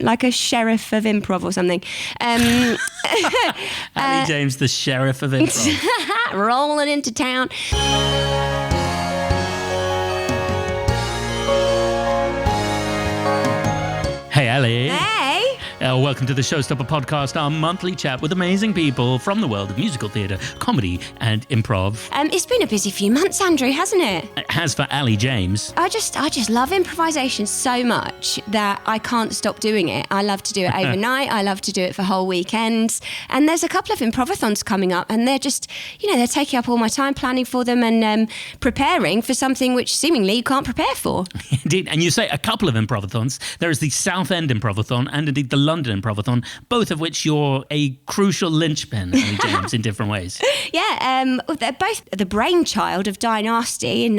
like a sheriff of improv or something. Ali James, the sheriff of improv. Rolling into town. Hey, Ali. Hey. Welcome to the Showstopper Podcast, our monthly chat with amazing people from the world of musical theatre, comedy and improv. It's been a busy few months, Andrew, hasn't it? It has for Ali James. I just love improvisation so much that I can't stop doing it. I love to do it overnight. I love to do it for whole weekends. And there's a couple of improvathons coming up, and they're just, they're taking up all my time planning for them and preparing for something which seemingly you can't prepare for. Indeed. And you say a couple of improvathons. There is the South End Improvathon and indeed the London Improvathon, both of which you're a crucial linchpin, Ali James, in different ways. Yeah, they're both the brainchild of Di Nasty in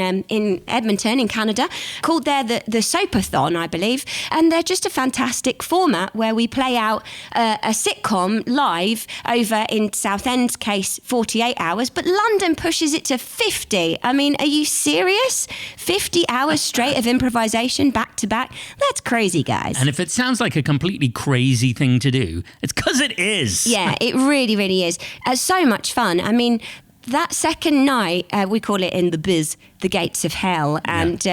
Edmonton, in Canada, called there the Soapathon, I believe. And they're just a fantastic format where we play out a sitcom live over, in Southend's case, 48 hours, but London pushes it to 50. I mean, are you serious? 50 hours straight of improvisation back to back? That's crazy, guys. And if it sounds like a completely crazy thing to do, it's because it is. Yeah, it really, really is. So much fun. I mean, that second night, we call it in the biz, the gates of hell. And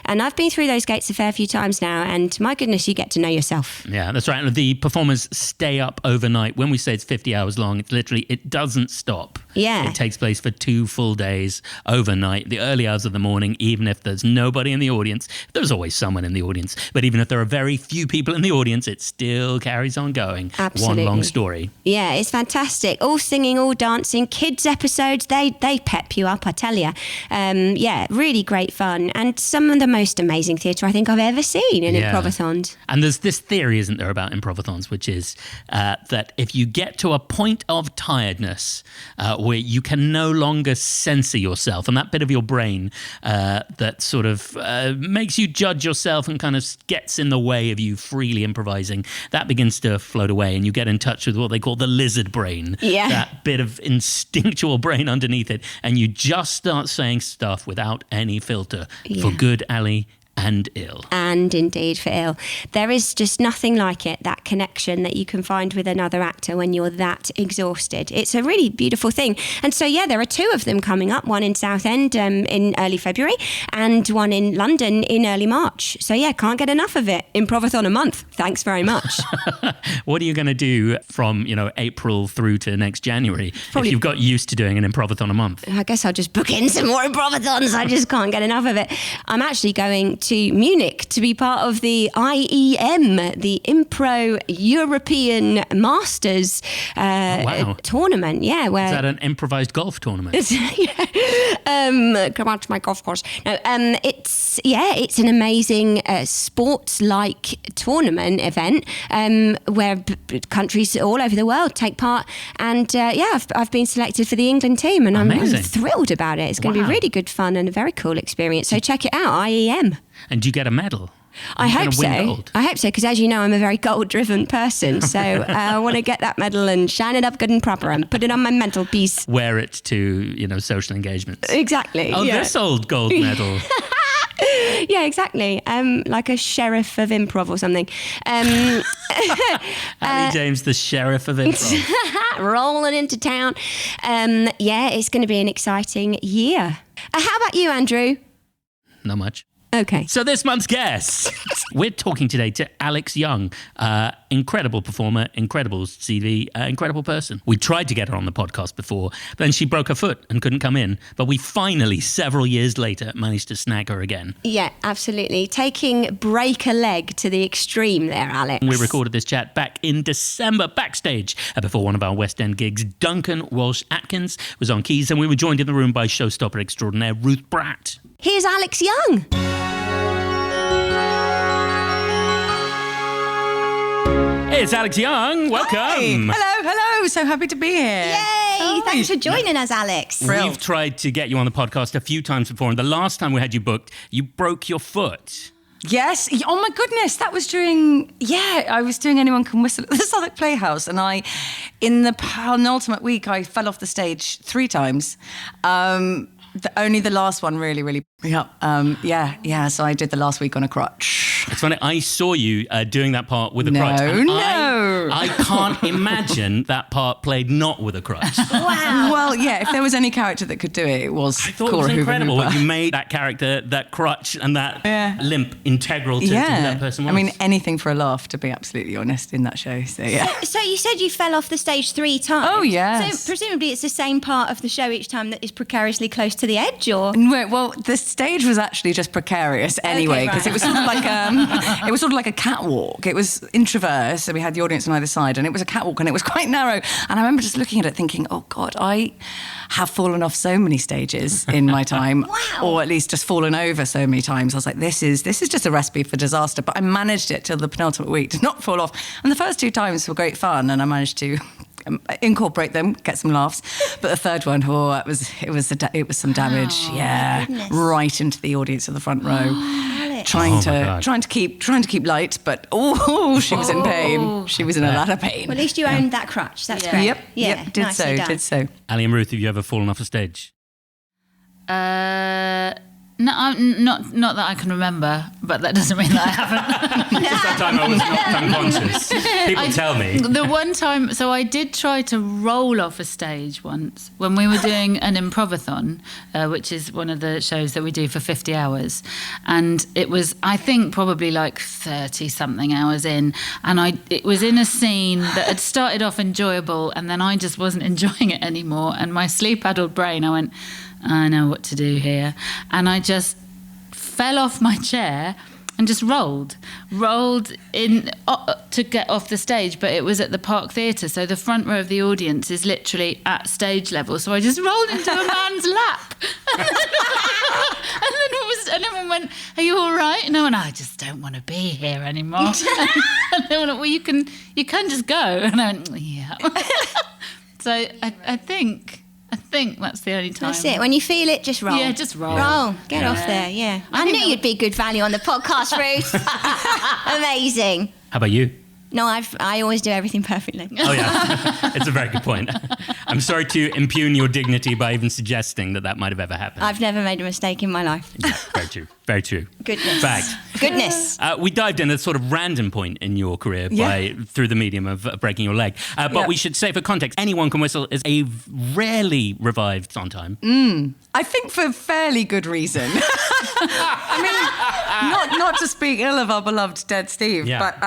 I've been through those gates a fair few times now, and my goodness, you get to know yourself. Yeah, that's right. And the performers stay up overnight. When we say it's 50 hours long, it's literally, it doesn't stop. Yeah. It takes place for 2 full days overnight, the early hours of the morning, even if there's nobody in the audience. There's always someone in the audience. But even if there are very few people in the audience, it still carries on going. Absolutely. One long story. Yeah, it's fantastic. All singing, all dancing. Kids episodes, they pep you up, I tell you. Yeah, really great fun. And some of the most amazing theatre I think I've ever seen in improvathons. And there's this theory, isn't there, about improvathons, which is that if you get to a point of tiredness where you can no longer censor yourself, and that bit of your brain that sort of makes you judge yourself and kind of gets in the way of you freely improvising, that begins to float away, and you get in touch with what they call the lizard brain. Yeah. That bit of instinctual brain underneath it, and you just start saying stuff without any filter, for good, Ali, and ill. And indeed for ill. There is just nothing like it, that connection that you can find with another actor when you're that exhausted. It's a really beautiful thing. And so, yeah, there are 2 of them coming up, one in Southend in early February and one in London in early March. So, yeah, can't get enough of it. Improvathon a month. Thanks very much. What are you going to do from, April through to next January if you've got used to doing an improvathon a month? I guess I'll just book in some more improvathons. I just can't get enough of it. I'm actually going to Munich to be part of the IEM, the Impro European Masters tournament. Yeah, where is that an improvised golf tournament? Come out to my golf course. No, it's an amazing sports-like tournament event where countries all over the world take part. And I've been selected for the England team, and I'm thrilled about it. It's going to be really good fun and a very cool experience. So check it out, IEM. And do you get a medal? I hope so. I hope so, because as you know, I'm a very goal-driven person. So I want to get that medal and shine it up good and proper and put it on my mantelpiece. Wear it to, social engagements. Exactly. Oh, this old gold medal. Yeah, exactly. Like a sheriff of improv or something. Ali James, the sheriff of improv. Rolling into town. It's going to be an exciting year. How about you, Andrew? Not much. Okay. So this month's guest, we're talking today to Alex Young, incredible performer, incredible CV, incredible person. We tried to get her on the podcast before, but then she broke her foot and couldn't come in. But we finally, several years later, managed to snag her again. Yeah, absolutely. Taking break a leg to the extreme there, Alex. We recorded this chat back in December backstage before one of our West End gigs. Duncan Walsh Atkins was on keys, and we were joined in the room by showstopper extraordinaire Ruth Bratt. Here's Alex Young. Hey, it's Alex Young. Welcome. Hi. Hello. So happy to be here. Yay. Hi. Thanks for joining us, Alex. We've tried to get you on the podcast a few times before, and the last time we had you booked, you broke your foot. Yes. Oh, my goodness. That was during, I was doing Anyone Can Whistle at the Southwark Playhouse, and in the penultimate week, I fell off the stage 3 times. Only the last one really, so I did the last week on a crutch. gosh. It's funny, I saw you doing that part with a crutch. And I can't imagine that part played not with a crutch. Wow. Well, yeah, if there was any character that could do it, it was I thought Cora it was Hoover incredible. Hooper. You made that character, that crutch and that limp integral to who that person was. I mean, anything for a laugh, to be absolutely honest, in that show. So, yeah. So you said you fell off the stage 3 times. Oh, yes. So presumably it's the same part of the show each time that is precariously close to the edge, or? Well, the stage was actually just precarious anyway, because it was sort of like a catwalk. It was introverse, so we had the audience on either side, and it was a catwalk, and it was quite narrow. And I remember just looking at it thinking, oh God, I have fallen off so many stages in my time, or at least just fallen over so many times. I was like, this is just a recipe for disaster. But I managed it till the penultimate week to not fall off. And the first 2 times were great fun, and I managed to incorporate them, get some laughs. But the third one, it was some damage. Right into the audience at the front row. Trying to keep light, but she was in pain. She was in a lot of pain. Well, at least you owned that crutch. That's great. Yep. Did so. Ali and Ruth, have you ever fallen off a stage? No, not that I can remember, but that doesn't mean that I haven't. Just that time I was not unconscious. People tell me. The one time, so I did try to roll off a stage once when we were doing an improvathon, which is one of the shows that we do for 50 hours. And it was, I think, probably like 30-something hours in. And it was in a scene that had started off enjoyable, and then I just wasn't enjoying it anymore. And my sleep-addled brain, I went, I know what to do here. And I just fell off my chair and just rolled in to get off the stage. But it was at the Park Theatre, so the front row of the audience is literally at stage level. So I just rolled into a man's lap. And everyone went, are you all right? And I went, I just don't want to be here anymore. And they went, well, you can just go. And I went, yeah. So I think that's the only time. That's it. When you feel it, just roll. Yeah, just roll. Roll. Get off there, yeah. I knew you'd be good value on the podcast, Ruth. Amazing. How about you? No, I always do everything perfectly. Oh, yeah. It's a very good point. I'm sorry to impugn your dignity by even suggesting that might have ever happened. I've never made a mistake in my life. Yeah, very true. Very true. Goodness. Fact. Goodness. We dived in at a sort of random point in your career through the medium of breaking your leg. But we should say, for context, Anyone Can Whistle is a rarely revived Sondheim. I think for fairly good reason. I mean, not to speak ill of our beloved dead Steve, but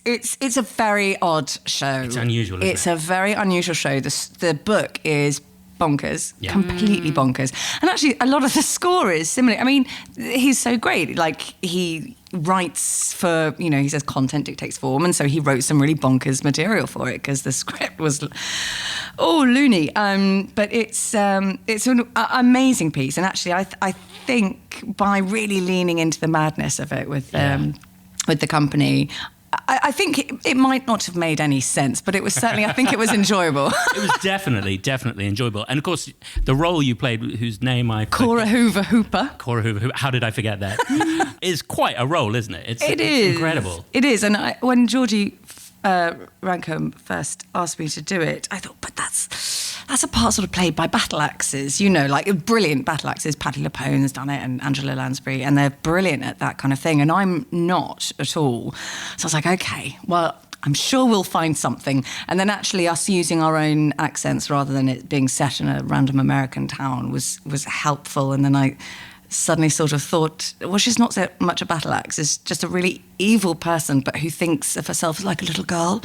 it's a very odd show. It's unusual, isn't it? It's a very unusual show. The book is bonkers, completely bonkers. And actually, a lot of the score is similar. I mean, he's so great. Like, he writes for, he says content dictates form, and so he wrote some really bonkers material for it because the script was loony. But it's an amazing piece, and actually, I think by really leaning into the madness of it with the company, I think it might not have made any sense, but it was certainly, I think it was enjoyable. It was definitely enjoyable. And of course, the role you played, whose name I forget. Cora Hoover Hooper. How did I forget that? Is quite a role, isn't it? It's incredible. It is. And when Georgie Rancombe first asked me to do it, I thought, but that's a part sort of played by battle axes, like brilliant battle axes. Patti LuPone's done it, and Angela Lansbury, and they're brilliant at that kind of thing. And I'm not at all. So I was like, okay, well, I'm sure we'll find something. And then actually us using our own accents rather than it being set in a random American town was helpful. And then I suddenly sort of thought, well, she's not so much a battle axe, it's just a really evil person, but who thinks of herself as like a little girl.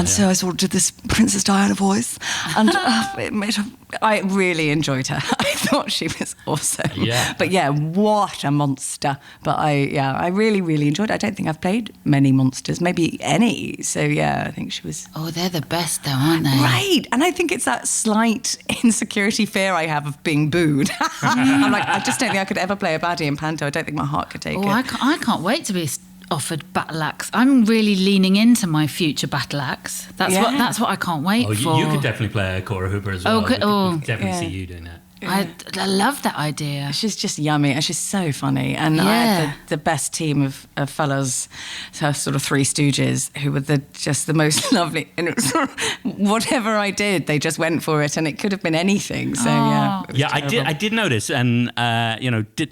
So I sort of did this Princess Diana voice, and I really enjoyed her. I thought she was awesome. But what a monster. But I really, really enjoyed it. I don't think I've played many monsters, maybe any. So I think she was... Oh, they're the best though, aren't they? Right. And I think it's that slight insecurity fear I have of being booed. I'm like, I just don't think I could ever play a baddie in Panto. I don't think my heart could take it. I can't wait to be offered battle axe. I'm really leaning into my future battle axe. That's what I can't wait for. You could definitely play Cora Hooper as well. We could definitely see you doing that. I love that idea. She's just yummy and she's so funny. And I had the best team of fellas, so sort of three stooges who were just the most lovely. And it was sort of, whatever I did, they just went for it and it could have been anything. So yeah. Yeah, I did notice, and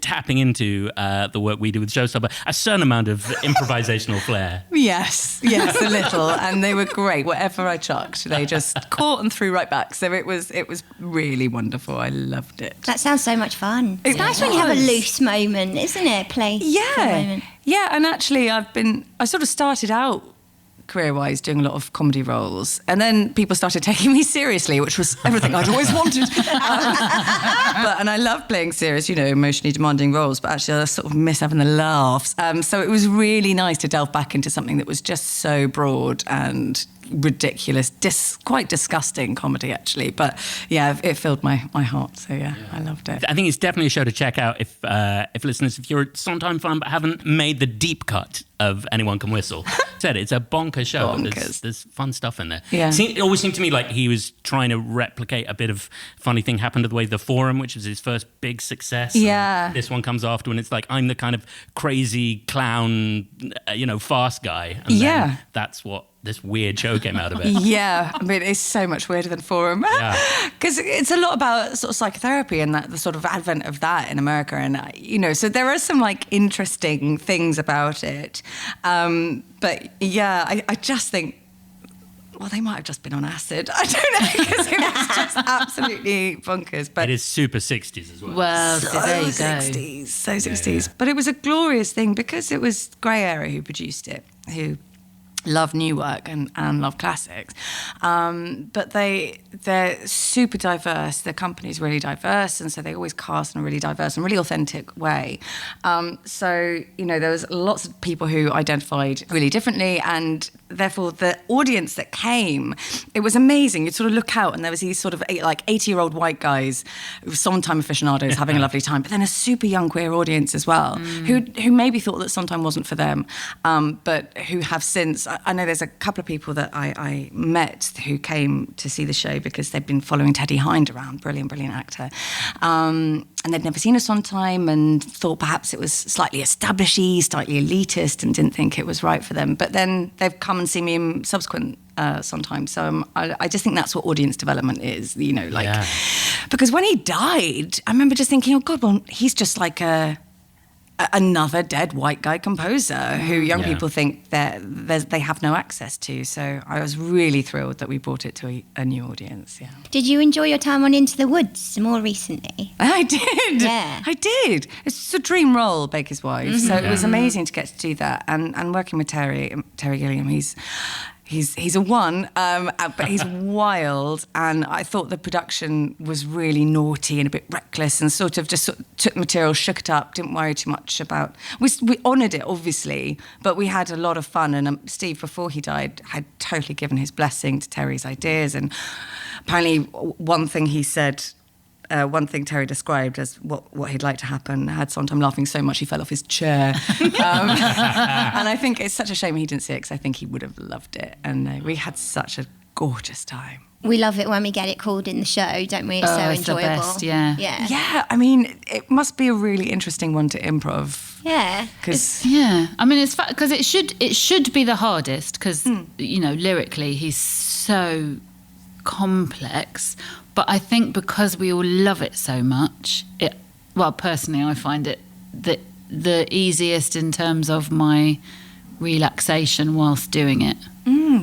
tapping into the work we do with Showstopper, a certain amount of improvisational flair. Yes, a little. And they were great. Whatever I chucked, they just caught and threw right back. So it was really wonderful. I loved it. That sounds so much fun. It's nice when you have a loose moment, isn't it? Play for a moment. Yeah, and actually I sort of started out career-wise doing a lot of comedy roles, and then people started taking me seriously, which was everything I'd always wanted. And I love playing serious, emotionally demanding roles, but actually I sort of miss having the laughs. So it was really nice to delve back into something that was just so broad and ridiculous, quite disgusting comedy actually, but yeah, it filled my heart. So yeah, I loved it. I think it's definitely a show to check out if listeners, if you're a Sondheim fan but haven't made the deep cut of Anyone Can Whistle. Said it's a bonkers show. There's fun stuff in there. Yeah. It always seemed to me like he was trying to replicate a bit of funny thing happened to the way The Forum, which was his first big success. Yeah. And this one comes after, and it's like I'm the kind of crazy clown, fast guy. And then that's what this weird show came out of it. Yeah, I mean, it's so much weirder than Forum. Because it's a lot about sort of psychotherapy and the sort of advent of that in America. And, so there are some interesting things about it. But yeah, I just think, well, they might have just been on acid. I don't know, because it was just absolutely bonkers. But it is super 60s as well. Well, there you go. 60s, so 60s. Yeah. But it was a glorious thing because it was Grey Area who produced it, who love new work and love classics, but they're super diverse. Their company's really diverse, and so they always cast in a really diverse and really authentic way. So there was lots of people who identified really differently, and therefore the audience that came, it was amazing. You'd sort of look out and there was these sort of 80-year-old white guys, Sondheim aficionados having a lovely time, but then a super young queer audience as well, who maybe thought that Sondheim wasn't for them, but who have since. I know there's a couple of people that I met who came to see the show because they'd been following Teddy Hind around, brilliant actor. And they'd never seen a Sondheim and thought perhaps it was slightly establishy, slightly elitist, and didn't think it was right for them. But then they've come and seen me in subsequent Sondheim. So I just think that's what audience development is, because when he died, I remember just thinking, oh God, well, he's just like another dead white guy composer who young people think that they have no access to. So I was really thrilled that we brought it to a new audience. Yeah. Did you enjoy your time on Into the Woods more recently? I did. Yeah. I did. It's a dream role, Baker's Wife. So it was amazing to get to do that. And working with Terry Gilliam, He's a one, but he's wild, and I thought the production was really naughty and a bit reckless, and sort of took material, shook it up, didn't worry too much about. We honoured it, obviously, but we had a lot of fun. And Steve, before he died, had totally given his blessing to Terry's ideas, and apparently one thing he said. One thing Terry described as what he'd like to happen had Sondheim laughing so much he fell off his chair. And I think it's such a shame he didn't see it because I think he would have loved it. And we had such a gorgeous time. We love it when we get it called in the show, don't we? It's so enjoyable. The best, yeah. Yeah, I mean, it must be a really interesting one to improv. Yeah. I mean, it's because it should be the hardest because, lyrically, he's so complex. But I think because we all love it so much, personally, I find it the easiest in terms of my relaxation whilst doing it.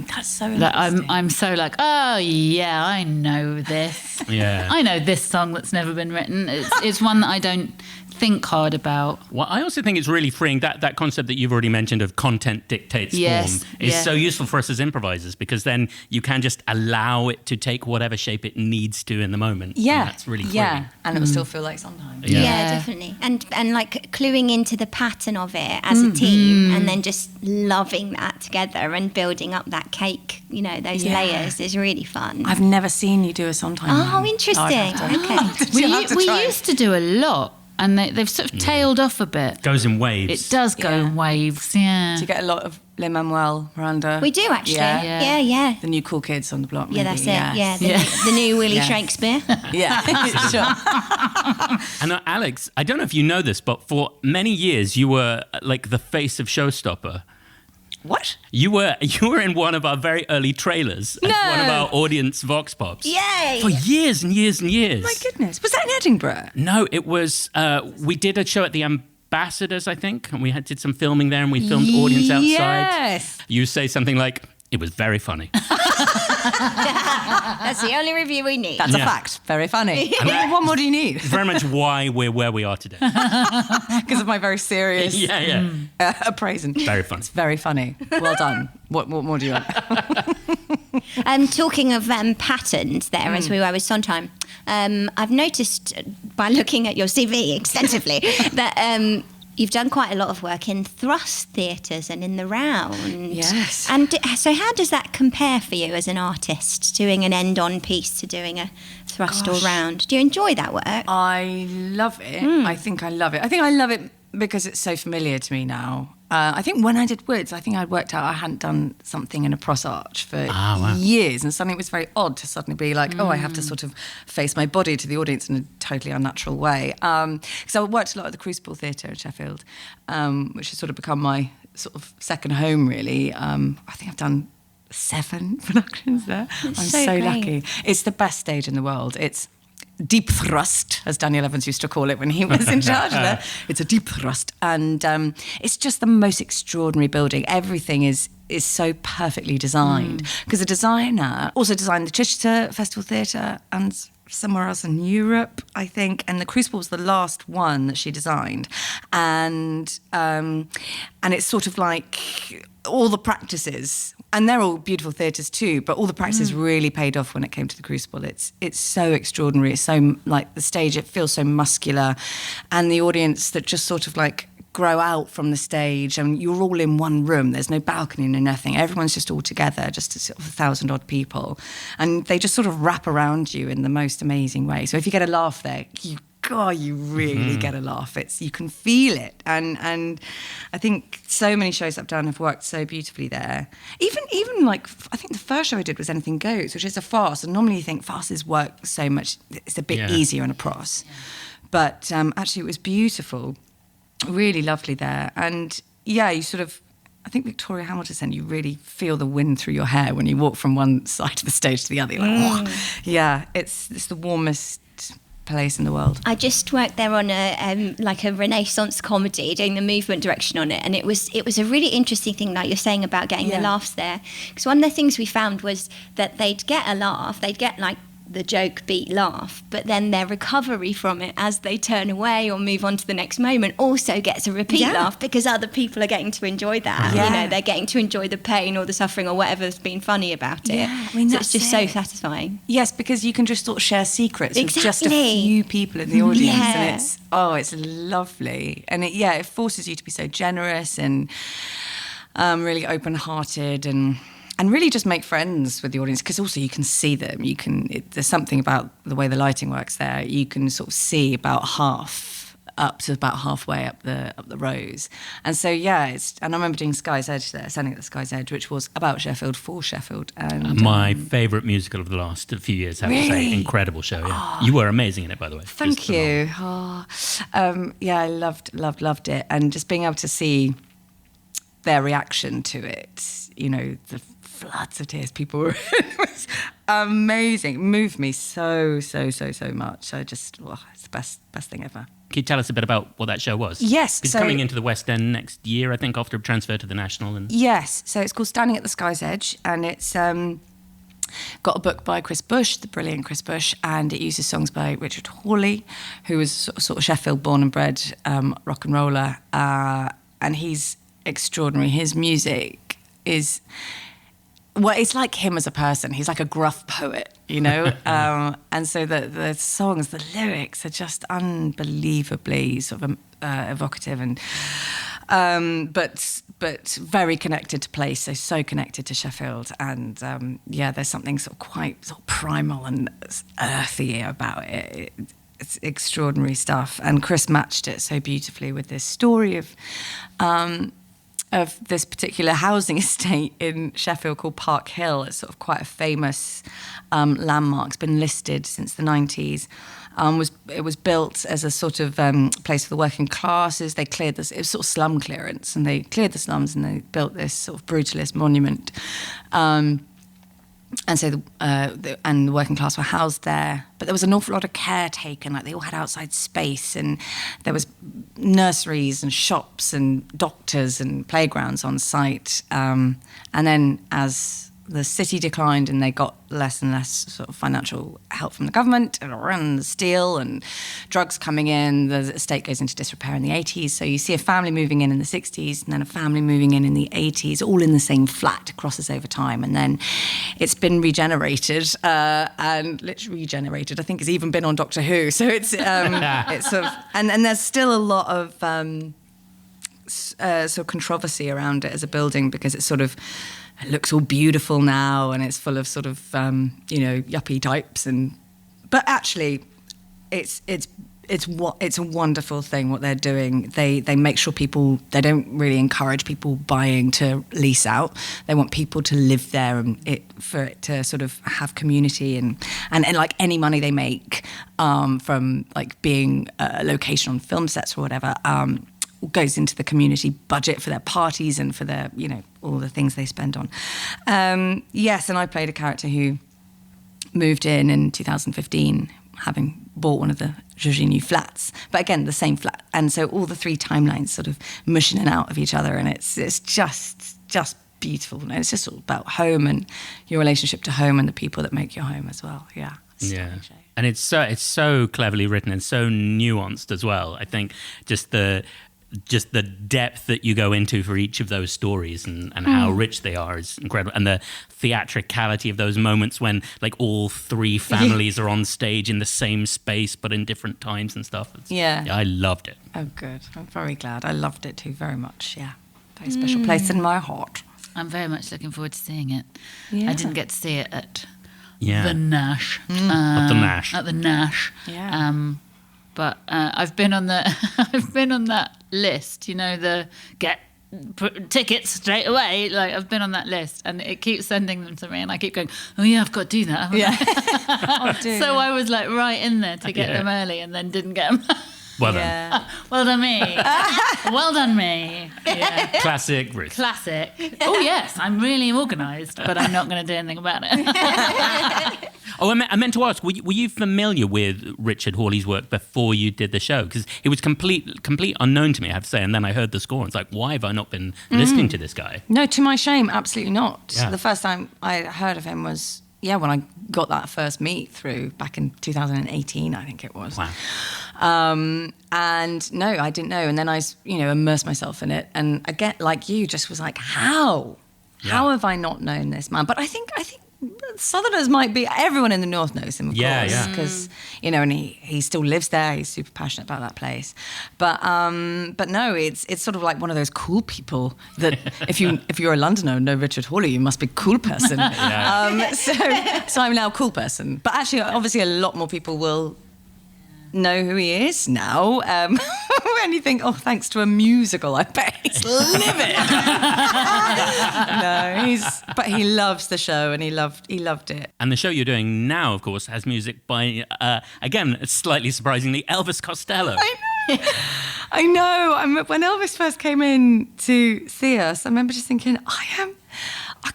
That's so interesting. I'm so like, oh yeah, I know this. Yeah, I know this song that's never been written. It's one that I don't think hard about. Well, I also think it's really freeing. That concept that you've already mentioned of content dictates form is so useful for us as improvisers, because then you can just allow it to take whatever shape it needs to in the moment. Yeah, and that's really freeing. Yeah, and it will still feel like Sondheim. Yeah, definitely. And like cluing into the pattern of it as a team, and then just loving that together and building up that cake. Those layers is really fun. I've never seen you do a Sondheim. Oh, interesting. Okay. We used to do a lot. And they've sort of tailed off a bit. Goes in waves. It does go in waves, yeah. Do you get a lot of Lin-Manuel Miranda. We do actually. Yeah. The new cool kids on the block. Yeah, maybe. that's it. Yeah, the new Willie Yes. Shakespeare. Yeah, sure. And Alex, I don't know if you know this, but for many years you were like the face of Showstopper. What? You were in one of our very early trailers as one of our audience vox pops. Yay! For years and years and years. My goodness. Was that in Edinburgh? No, it was. We did a show at the Ambassadors, I think, and we did some filming there, and we filmed audience outside. Yes. You say something like, "It was very funny." That's the only review we need. That's a fact. Very funny. What more do you need? Very much why we're where we are today. Because of my very serious Yeah. appraising. Very funny. It's very funny. Well done. What more do you want? Talking of patterns there, as we were with Sondheim, I've noticed by looking at your CV extensively that you've done quite a lot of work in thrust theatres and in the round. Yes. And so how does that compare for you as an artist, doing an end-on piece to doing a thrust or round? Do you enjoy that work? I love it. I think I love it. I think I love it because it's so familiar to me now. I think when I did Woods, I think I'd worked out I hadn't done something in a pros arch for years, and suddenly it was very odd to suddenly be like, I have to sort of face my body to the audience in a totally unnatural way. Because I worked a lot at the Crucible Theatre in Sheffield, which has sort of become my sort of second home, really. I think I've done 7 productions there. I'm so great. lucky. It's the best stage in the world. It's deep thrust, as Daniel Evans used to call it when he was in charge there. It's a deep thrust. And it's just the most extraordinary building. Everything is so perfectly designed. Because the designer also designed the Chichester Festival Theatre and somewhere else in Europe, I think. And the Crucible was the last one that she designed. And it's sort of like all the practices, and they're all beautiful theatres too, but all the practices really paid off when it came to the Crucible. It's so extraordinary. It's so, like, the stage, it feels so muscular, and the audience that just sort of like grow out from the stage, and you're all in one room. There's no balcony, no nothing. Everyone's just all together, just a sort of 1,000 odd people, and they just sort of wrap around you in the most amazing way. So if you get a laugh there, you really get a laugh. You can feel it, and I think so many shows I've done have worked so beautifully there. Even like, I think the first show I did was Anything Goes, which is a farce, and normally you think farces work so much, it's a bit easier in a pros, but actually it was beautiful, really lovely there, and you sort of, I think Victoria Hamilton said you really feel the wind through your hair when you walk from one side of the stage to the other. You're like, it's the warmest place in the world. I just worked there on a Renaissance comedy, doing the movement direction on it, and it was a really interesting thing, like you're saying about getting the laughs there. Because one of the things we found was that they'd get a laugh, they'd get like the joke beat laugh, but then their recovery from it as they turn away or move on to the next moment also gets a repeat laugh, because other people are getting to enjoy that. You know, they're getting to enjoy the pain or the suffering or whatever's been funny about it. I mean, so it's just so satisfying. Yes, because you can just sort of share secrets with just a few people in the audience, and it's lovely, and it forces you to be so generous and really open-hearted and really just make friends with the audience, because also you can see them. There's something about the way the lighting works there. You can sort of see about halfway up the rows, and so and I remember doing Sky's Edge there, standing at the Sky's Edge, which was about Sheffield, for Sheffield, and my favourite musical of the last few years. I have to say, incredible show. Yeah, you were amazing in it, by the way. Thank you. I loved it, and just being able to see their reaction to it. You know, the floods of tears people were in. It was amazing. It moved me so much. I just, it's the best thing ever. Can you tell us a bit about what that show was? Yes. It's coming into the West End next year, I think, after a transfer to the National. Yes. So it's called Standing at the Sky's Edge, and it's got a book by Chris Bush, the brilliant Chris Bush, and it uses songs by Richard Hawley, who was sort of Sheffield born and bred rock and roller, and he's extraordinary. His music is... Well, it's like him as a person. He's like a gruff poet, you know? And so the songs, the lyrics are just unbelievably sort of evocative and but very connected to place, so connected to Sheffield. And there's something sort of quite sort of primal and earthy about it. It's extraordinary stuff. And Chris matched it so beautifully with this story of this particular housing estate in Sheffield called Park Hill. It's sort of quite a famous landmark. It's been listed since the 90s. It was built as a sort of place for the working classes. They cleared this, it was sort of slum clearance, and they cleared the slums and they built this sort of brutalist monument. And so the working class were housed there. But there was an awful lot of care taken. Like, they all had outside space, and there was nurseries and shops and doctors and playgrounds on site. And then as the city declined and they got less and less sort of financial help from the government, and the steel and drugs coming in, the estate goes into disrepair in the 80s. So you see a family moving in the 60s, and then a family moving in the 80s, all in the same flat, crosses over time. And then it's been regenerated, and literally regenerated. I think it's even been on Doctor Who. So it's sort of, and there's still a lot of sort of controversy around it as a building, because it's sort of, it looks all beautiful now, and it's full of sort of yuppie types, but actually it's a wonderful thing what they're doing. They make sure they don't really encourage people buying to lease out. They want people to live there, and for it to sort of have community, and like any money they make from like being a location on film sets or whatever, goes into the community budget for their parties and for their, all the things they spend on. Yes, and I played a character who moved in 2015, having bought one of the Jorginho flats. But again, the same flat. And so all the three timelines sort of mush in and out of each other, and it's just beautiful. And it's just all about home and your relationship to home and the people that make your home as well. Yeah. Yeah. And it's so cleverly written and so nuanced as well. I think just the depth that you go into for each of those stories and how rich they are is incredible. And the theatricality of those moments when like all three families are on stage in the same space but in different times and stuff. I loved it. Oh, good. I'm very glad. I loved it too, very much. Yeah. Very special place in my heart. I'm very much looking forward to seeing it. Yeah. I didn't get to see it at the Nash. At the Nash. At the Nash. Yeah. But I've been on that list, the tickets straight away. Like, I've been on that list, and it keeps sending them to me, and I keep going, oh yeah, I've got to do that. So I was like right in there to get them early, and then didn't get them. Well done. Well done me. Well done me. Yeah. Classic Ruth. Classic. Oh yes, I'm really organised, but I'm not going to do anything about it. Oh, I meant to ask, were you familiar with Richard Hawley's work before you did the show? Because it was complete unknown to me, I have to say. And then I heard the score, and it's like, why have I not been listening to this guy? No, to my shame, absolutely not. Yeah. The first time I heard of him was, when I got that first meet through back in 2018, I think it was. Wow. And no, I didn't know. And then I, immersed myself in it. And again, like you, just was like, how? Yeah. How have I not known this man? But I think Southerners might be, everyone in the North knows him, of course, because and he still lives there. He's super passionate about that place. But no, it's sort of like one of those cool people that if you're a Londoner and know Richard Hawley, you must be a cool person. So I'm now a cool person. But actually, obviously, a lot more people will know who he is now. And you think, thanks to a musical, I bet he's living. No, but he loves the show, and he loved it. And the show you're doing now, of course, has music by, again, slightly surprisingly, Elvis Costello. I know. When Elvis first came in to see us, I remember just thinking, I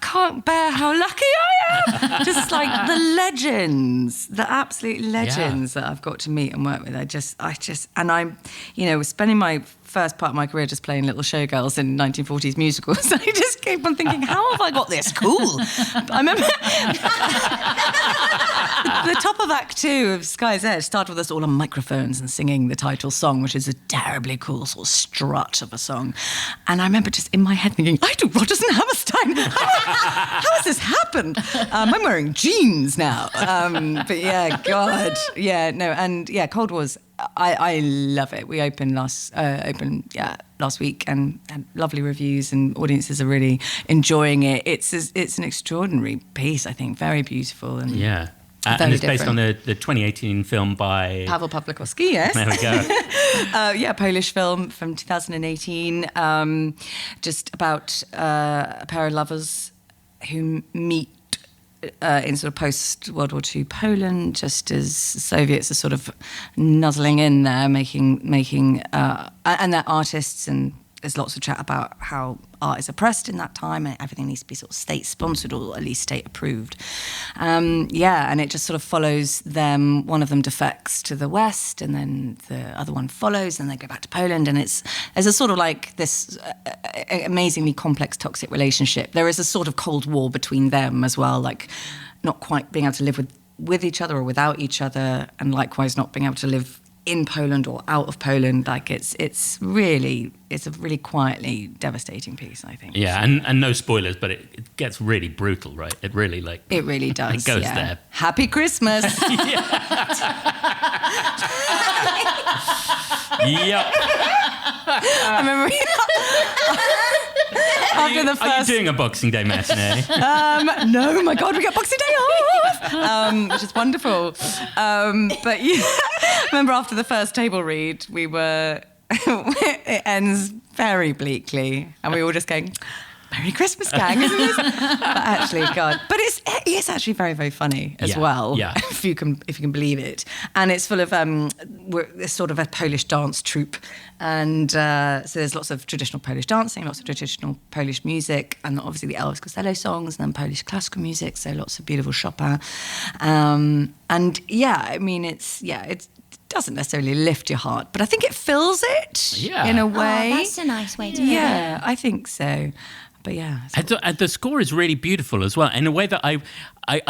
can't bear how lucky I am. Just like the legends, the absolute legends that I've got to meet and work with. And I'm, was spending my first part of my career just playing little showgirls in 1940s musicals. I just keep on thinking, how have I got this cool? I remember the top of Act 2 of Sky's Edge started with us all on microphones and singing the title song, which is a terribly cool sort of strut of a song. And I remember just in my head thinking, I do Rodgers and Hammerstein. How has this happened? I'm wearing jeans now. But yeah, God. Yeah, no, and yeah, Cold War's, I love it. We opened last week and had lovely reviews, and audiences are really enjoying it. It's an extraordinary piece, I think, very beautiful. And And it's based on the 2018 film by Paweł Pawlikowski, yes. There we go. Polish film from 2018, just about a pair of lovers who meet in sort of post-World War II Poland, just as Soviets are sort of nuzzling in there, making and they're artists, and there's lots of chat about how art is oppressed in that time and everything needs to be sort of state-sponsored or at least state-approved. And it just sort of follows them. One of them defects to the West and then the other one follows and they go back to Poland, and there's a sort of like this amazingly complex toxic relationship. There is a sort of Cold War between them as well, like not quite being able to live with each other or without each other, and likewise not being able to live in Poland or out of Poland. Like it's a really quietly devastating piece, I think. Yeah, and no spoilers, but it gets really brutal, right? It really does. It goes there. Happy Christmas. Yep. I remember after the first. Are you doing a Boxing Day matinee? No, my God, we get Boxing Day off, which is wonderful. But yeah, I remember after the first table read, it ends very bleakly, and we were all just going, Merry Christmas, gang, isn't it? But actually, God, but it is actually very, very funny as well. Yeah. If you can believe it, and it's full of we're sort of a Polish dance troupe, and so there's lots of traditional Polish dancing, lots of traditional Polish music, and obviously the Elvis Costello songs, and then Polish classical music, so lots of beautiful Chopin, and yeah, I mean it doesn't necessarily lift your heart, but I think it fills it in a way. Oh, that's a nice way to put it. Yeah, I think so. But yeah. And the score is really beautiful as well, in a way that I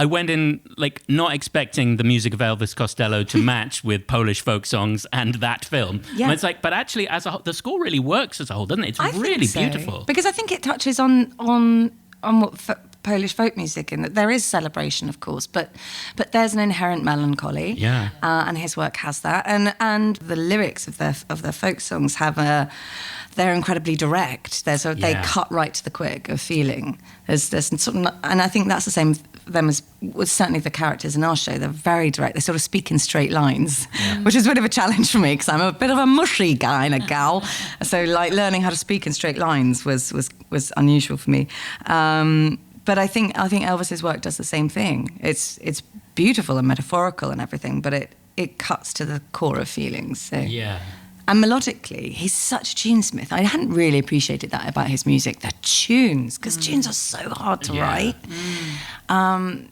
went in like not expecting the music of Elvis Costello to match with Polish folk songs and that film. Yeah. And it's like, but actually, as a whole, the score really works as a whole, doesn't it? It's really beautiful. Because I think it touches on what Polish folk music, in that there is celebration, of course, but there's an inherent melancholy. Yeah. And his work has that, and the lyrics of their folk songs they're incredibly direct. They cut right to the quick of feeling. There's sort of, and I think that's the same them as with certainly the characters in our show. They're very direct. They sort of speak in straight lines, which is a bit of a challenge for me because I'm a bit of a mushy guy and a gal. So like learning how to speak in straight lines was unusual for me. But I think Elvis's work does the same thing. It's beautiful and metaphorical and everything, but it cuts to the core of feelings. So. Yeah. And melodically, he's such a tunesmith. I hadn't really appreciated that about his music, the tunes, because tunes are so hard to write. And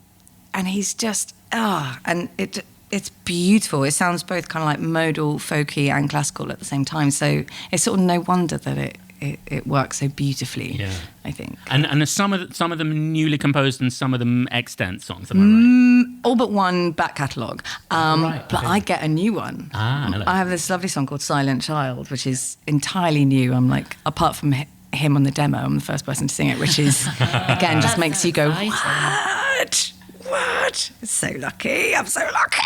he's just, and it's beautiful. It sounds both kind of like modal, folky and classical at the same time. So it's sort of no wonder that it works so beautifully, I think. And some of them newly composed and some of them extant songs, am I right? All but one back catalogue. But I get a new one. Hello. I have this lovely song called Silent Child, which is entirely new. I'm like, apart from him on the demo, I'm the first person to sing it, which is, again, just makes you go, what? So lucky. I'm so lucky.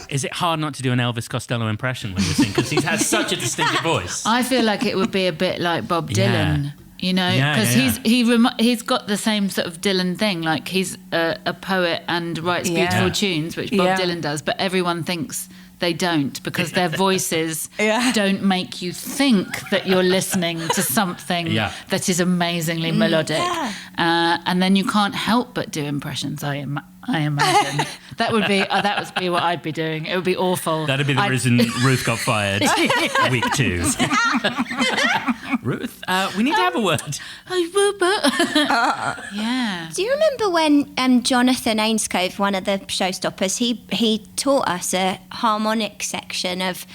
Is it hard not to do an Elvis Costello impression when you sing? Because he has such a distinctive voice. I feel like it would be a bit like Bob Dylan, you know, because he's got the same sort of Dylan thing. Like he's a poet and writes beautiful tunes, which Bob Dylan does, but everyone thinks they don't because their voices don't make you think that you're listening to something that is amazingly melodic. And then you can't help but do impressions, I imagine. That would be what I'd be doing. It would be awful. That'd be the reason Ruth got fired week 2. Ruth, we need to have a word. Yeah. Do you remember when Jonathan Ainscove, one of the showstoppers, he taught us a harmonic section of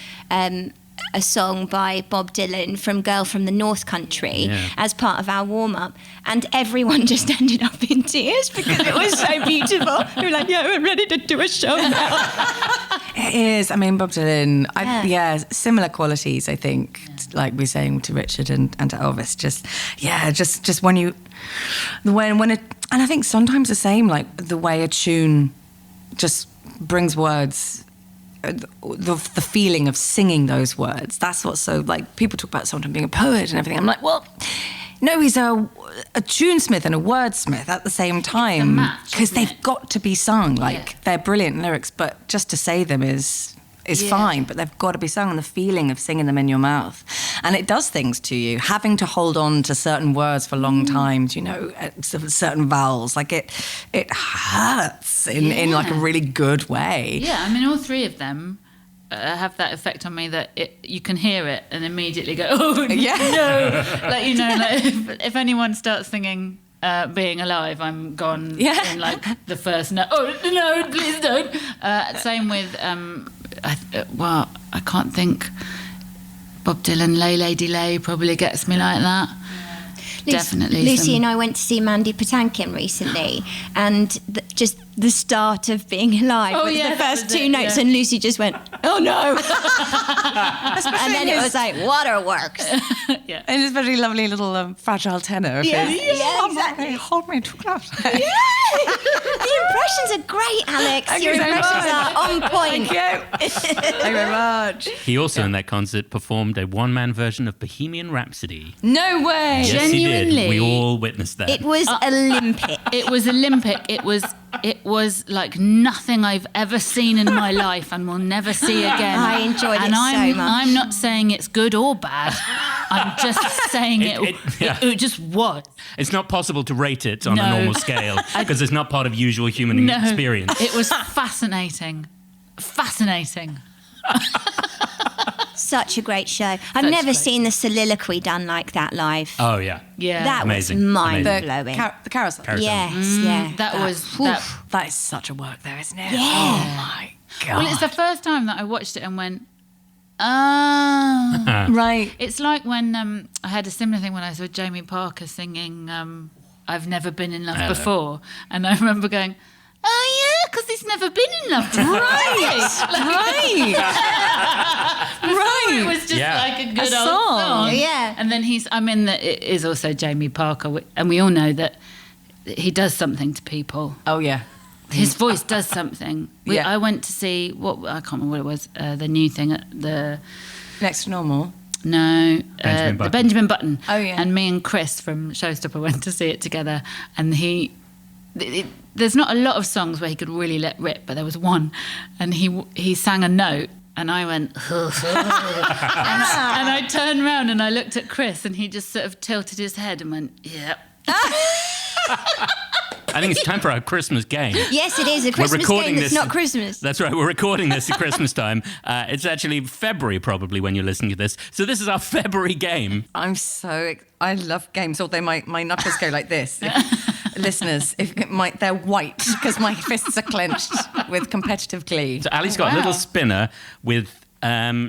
a song by Bob Dylan from Girl from the North Country as part of our warm-up, and everyone just ended up in tears because it was so beautiful. We were like, we're ready to do a show now. It is. I mean, Bob Dylan, similar qualities, I think, like we're saying to Richard and to Elvis. Just when and I think sometimes the same, like the way a tune just brings words, the feeling of singing those words. That's what's so, like, people talk about Sondheim being a poet and everything. I'm like, well, No, he's a tunesmith and a wordsmith at the same time. match, Because isn't they've it? got to be sung. Like, Yeah. they're brilliant lyrics, but just to say them is fine, but they've got to be sung, and the feeling of singing them in your mouth. And it does things to you, having to hold on to certain words for long times, certain vowels. Like, it hurts in like a really good way. Yeah, I mean, all three of them have that effect on me that you can hear it and immediately go, oh, Yeah. no. Like, if anyone starts singing Being Alive, I'm gone in like the first note. Oh, no, please don't. Same with, I can't think. Bob Dylan, Lay Lady Lay probably gets me like that. Definitely. Lucy and I went to see Mandy Patinkin recently, and just the start of Being Alive was the first two notes, and Lucy just went, "Oh no!" And then it was like Waterworks. Yeah. And it's a very lovely little fragile tenor. Exactly. Hold me too close. The impressions are great, Alex. Thank Your you so impressions much. are on point. Thank you very much. He also, in that concert, performed a one-man version of Bohemian Rhapsody. No way. Yes, he did. Genuinely. We all witnessed that. It was Olympic. It was Olympic. It was like nothing I've ever seen in my life and will never see again. I enjoyed it so much. I'm not saying it's good or bad. I'm just saying it just was. It's not possible to rate it on a No. normal scale because it's not part of usual human experience. It was fascinating. Fascinating. Such a great show. I've Such never great seen the soliloquy done like that live. Oh, yeah. Yeah. That Amazing. was mind Amazing. blowing. The carousel. Yes, yeah. That is such a work there, isn't it? Yeah. Oh my God. Well, it's the first time that I watched it and went, oh. Right. It's like when I had a similar thing when I saw Jamie Parker singing I've Never Been in Love Before. And I remember going, oh, yeah, because he's never been in love before. Right. It was just like a good old song. Yeah. And then it is also Jamie Parker, and we all know that he does something to people. Oh, yeah. His voice does something. Yeah. I went to see, I can't remember what it was, the new thing at the... Next to normal. No, Benjamin the Button. Benjamin Button. Oh, yeah. And me and Chris from Showstopper went to see it together, and there's not a lot of songs where he could really let rip, but there was one, and he sang a note, and I went, and I turned around and I looked at Chris, and he just sort of tilted his head and went, yep. I think it's time for our Christmas game. Yes, it is a Christmas game that's not Christmas. That's right. We're recording this at Christmas time. It's actually February probably when you're listening to this. So this is our February game. I love games, although my knuckles go like this. Listeners, they're white because my fists are clenched with competitive glee. So Ali's got a little spinner with...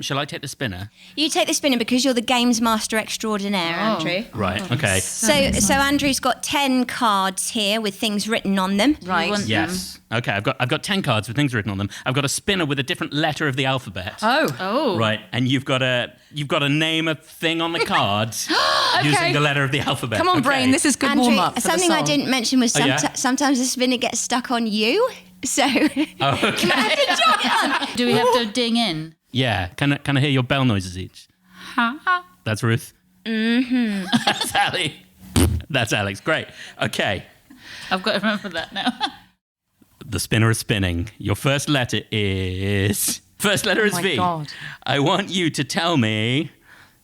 shall I take the spinner? You take the spinner because you're the games master extraordinaire, Andrew. Right, okay. So Andrew's got 10 cards here with things written on them. Right. Yes. Okay, I've got 10 cards with things written on them. I've got a spinner with a different letter of the alphabet. Oh. Right, and you've got to name a thing on the cards using the letter of the alphabet. Come on, Okay. brain. This is good Andrew, warm-up for something the I song. didn't mention was yeah? sometimes the spinner gets stuck on you. So Okay. Do we have to ding in? Yeah, can I hear your bell noises each? That's Ruth. Mm-hmm. That's Ali. That's Alex. Great. Okay. I've got to remember that now. The spinner is spinning. Your first letter is... First letter is my V. God. I want you to tell me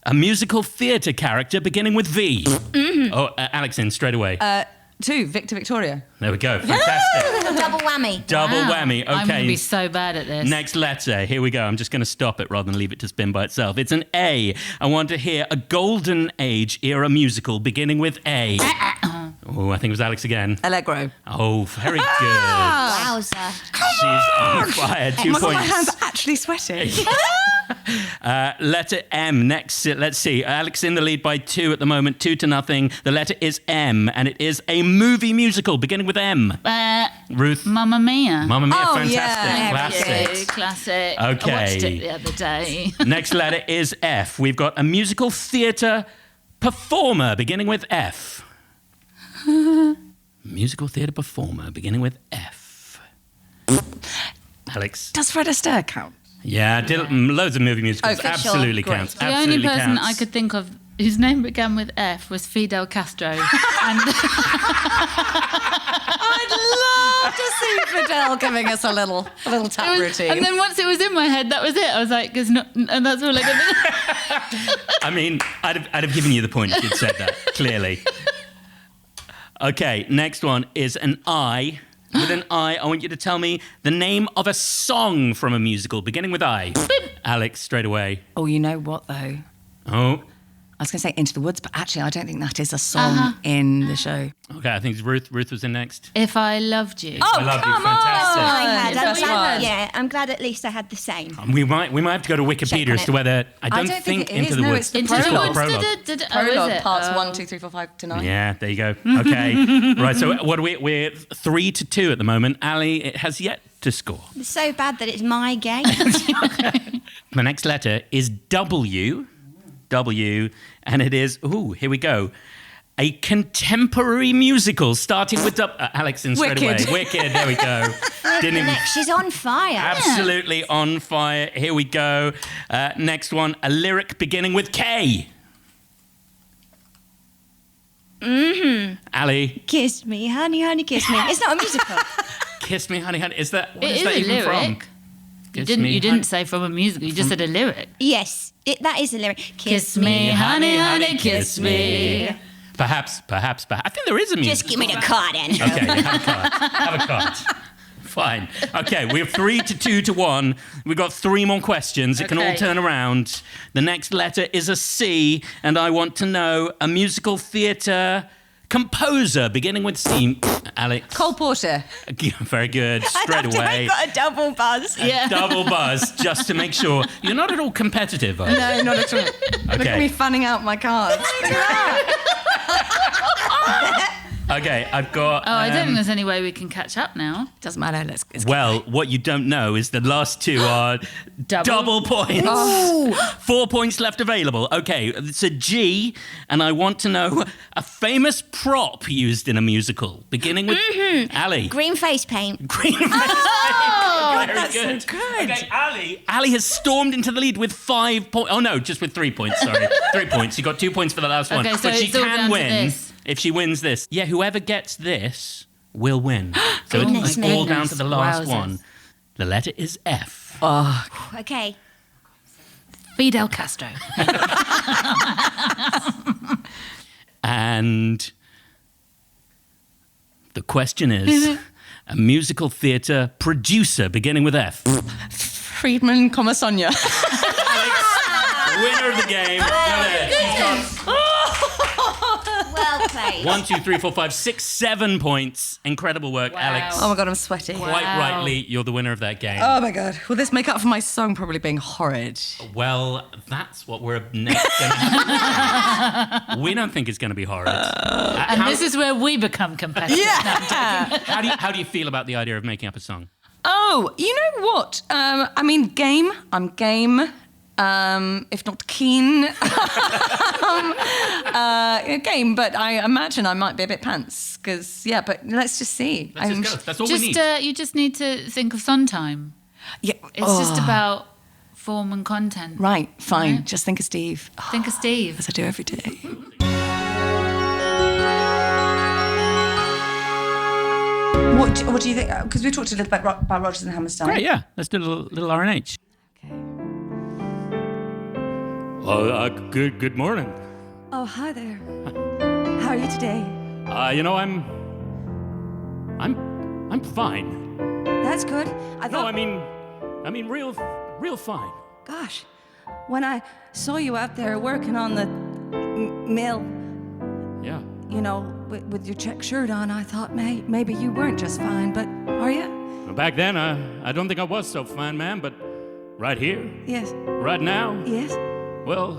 a musical theatre character beginning with V. Mm-hmm. Oh, Alex in straight away. 2, Victor Victoria. There we go. Fantastic. double whammy. Double Wow. whammy. I'm going to be Okay. so bad at this. Next letter. Here we go. I'm just going to stop it rather than leave it to spin by itself. It's an A. I want to hear a golden age era musical beginning with A. Oh, I think it was Alex again. Allegro. Oh, very good. Wowza. She's on fire. 2 Oh my God, my points. hands are actually sweating. Letter M next. Let's see. Alex in the lead by 2 at the moment, 2-0. The letter is M, and it is a movie musical beginning with M. Ruth. Mamma Mia. Mamma Mia, Oh, fantastic. yeah. Classic. Classic. Okay. I watched it the other day. Next letter is F. We've got a musical theatre performer beginning with F. Musical theatre performer beginning with F. Alex. Does Fred Astaire count? Yeah, loads of movie musicals. Okay, Absolutely sure. counts. The Absolutely only person counts. I could think of whose name began with F was Fidel Castro. And I'd love to see Fidel giving us a little tap routine. and then once it was in my head, that was it. I was like, "There's not," and that's all I could do. I mean, I'd have given you the point if you'd said that, clearly. Okay, next one is an I. With an I want you to tell me the name of a song from a musical beginning with I. Alex, straight away. Oh, you know what, though? Oh, I was going to say Into the Woods, but actually I don't think that is a song in the show. okay, I think it's Ruth. Ruth was in next. If I loved you. Oh, I love you, come fantastic. on! I had. That's I'm glad, right. yeah, I'm glad at least I had the same. We might have to go to Check Wikipedia on as to it. whether... I don't think it Into is. the No, Woods. it's the Into the prologue. Woods. Prologue. Oh, is Prologue, it? parts Oh. 1, 2, 3, 4, 5 to 9. Yeah, there you go. Okay. Right, so what are we? We're 3-2 at the moment. Ali, it has yet to score. It's so bad that it's my game. The next letter is W, and it is, here we go. A contemporary musical starting with Alex in straight Wicked. away. Wicked, there we go. Didn't even... She's on fire. Absolutely on fire. Here we go. Next one, a lyric beginning with K. Ali, Kiss me, honey, honey, kiss me. It's not a musical. kiss me, honey, honey. Is that, what It is is that a even from? lyric. You Kiss me, didn't say from a musical. You just said a lyric. Yes, that is a lyric. Kiss me, honey, honey, kiss me. Perhaps. I think there is a musical. Just give me the card, Andrew. Okay, have a card. Fine. Okay, we have 3-2 to 1. We've got 3 more questions. It can all Okay. turn around. The next letter is a C, and I want to know a musical theatre composer beginning with C. Alex. Cole Porter. Very good. Straight away. I got a double buzz. Yeah. Double buzz, just to make sure. You're not at all competitive, are you? No, not at all. Look at Okay. me fanning out my cards. Look at that. Okay, I've got... Oh, I don't think there's any way we can catch up now. Doesn't matter. Let's Well, what you don't know is the last 2 are Double. double points. 4 points left available. Okay, it's a G, and I want to know a famous prop used in a musical, beginning with Ali. Green face paint. Green face Oh, Very that's good. so good. Okay, Ali. Ali has stormed into the lead with 5 points. Oh, no, just with 3 points, sorry. 3 points. You got 2 points for the last one. Okay, so but she it's all can down to win this. if she wins this. Yeah, whoever gets this will win. So Goodness it's all me. down to the last Wowzers. one. The letter is F. Oh, Okay. Fidel Castro. And the question is, a musical theatre producer beginning with F. Friedman, Sonia. Winner of the game. Got it. She's got Well played. 1, 2, 3, 4, 5, 6, 7 points. Incredible work, Wow. Alex. Oh my God, I'm sweaty. Quite Wow. rightly, you're the winner of that game. Oh my God. Will this make up for my song probably being horrid? Well, that's what we're next going to do. We don't think it's going to be horrid. And this is where we become competitive. Yeah. How do you feel about the idea of making up a song? Oh, you know what? I mean, game. I'm game. If not keen. Game, but I imagine I might be a bit pants. Because, yeah, but let's just see. Let's just go. That's all we need. You just need to think of Sondheim. Yeah. It's just about form and content. Right, fine. Right. Just think of Steve. Think of Steve. As I do every day. What do you think? Because we talked a little bit about Rodgers and Hammerstein. Great, yeah. Let's do a little RNH. Okay. Oh, good morning. Oh, hi there. How are you today? I'm fine. That's good. I No, thought, I mean, real fine. gosh, when I saw you out there working on the mill, Yeah. you know, with your check shirt on, I thought maybe you weren't just fine, but are you? Back then, I don't think I was so fine, man, but right here, Yes. right now, Yes. well,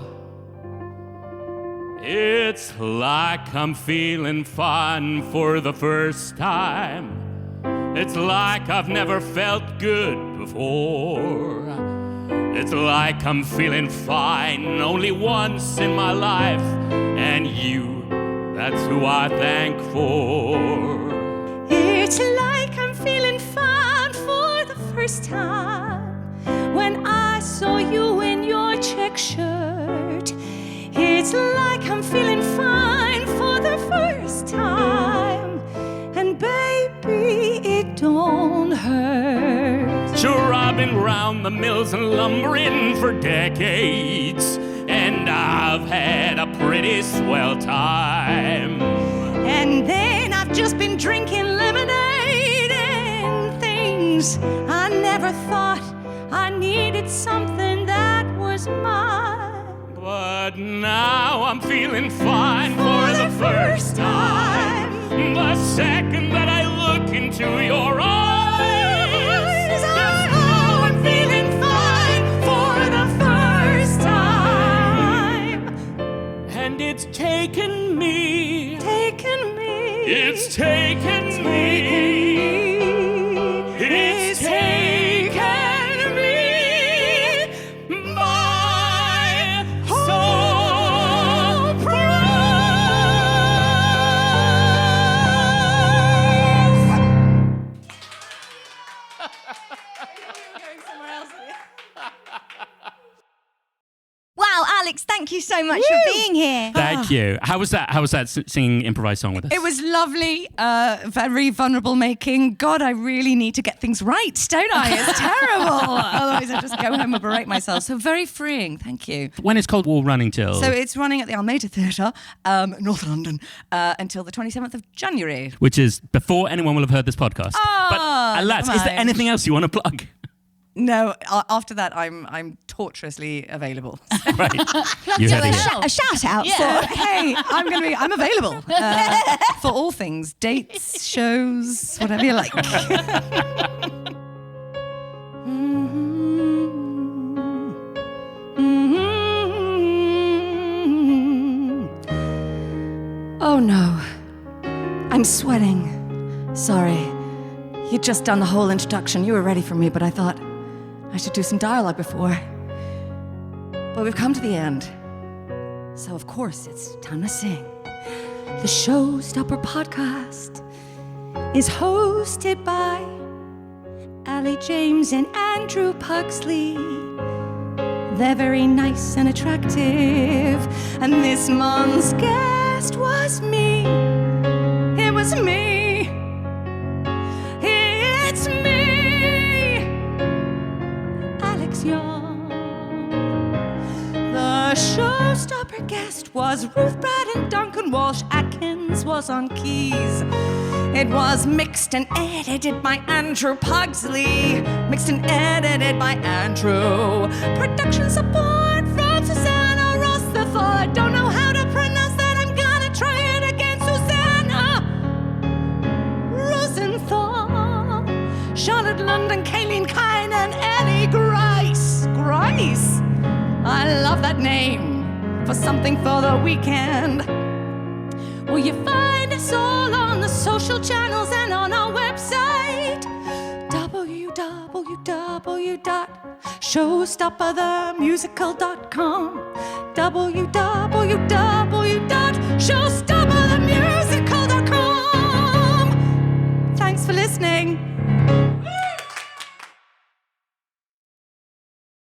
it's like I'm feeling fine for the first time. It's like I've never felt good before. It's like I'm feeling fine only once in my life, and that's who I thank for. It's like I'm feeling fine for the first time when I saw you in your check shirt. It's It's like I'm feeling fine for the first time. And baby, it don't hurt. Sure, I've been round the mills and lumbering for decades, and I've had a pretty swell time. And then I've just been drinking lemonade and things. I never thought I needed something that was mine. But now I'm feeling fine for the first time. The second that I look into your eyes, oh, I'm feeling fine for the first time. And it's taken me. It's taken me. It's taken me by Wow, Alex, thank you so much for being here. Thank you. How was that? How was that singing improvised song with us? It was lovely, very vulnerable making. God, I really need to get things right, don't I? It's terrible. Otherwise I just go home and berate myself. So very freeing, thank you. When is Cold War running till? So it's running at the Almeida Theatre, North London, until the 27th of January. Which is before anyone will have heard this podcast. But lads, never is there mind. anything else you want to plug? No, after that I'm tortuously available. Right. You heard it. A shout out For, hey, I'm available for all things, dates, shows, whatever you like. Oh no, I'm sweating. Sorry. You'd just done the whole introduction. You were ready for me, but I thought I should do some dialogue before. But we've come to the end. So, of course, it's time to sing. The Showstopper podcast is hosted by Allie James and Andrew Pugsley. They're very nice and attractive. And this month's guest was me. It was me. It's me, Alex Young. The Showstopper guest was Ruth Brad and Duncan Walsh Atkins was on keys. It was mixed and edited by Andrew Pugsley. Mixed and edited by Andrew. Production support from Susanna Rutherford. Don't know how to pronounce that. I'm gonna try it again. Susanna Rosenthal. Charlotte London, Kayleen Kine, and Ellie Grice. Grice? I love that name for something for the weekend. Will you find us all on the social channels and on our website? www.showstopperthemusical.com www.showstopper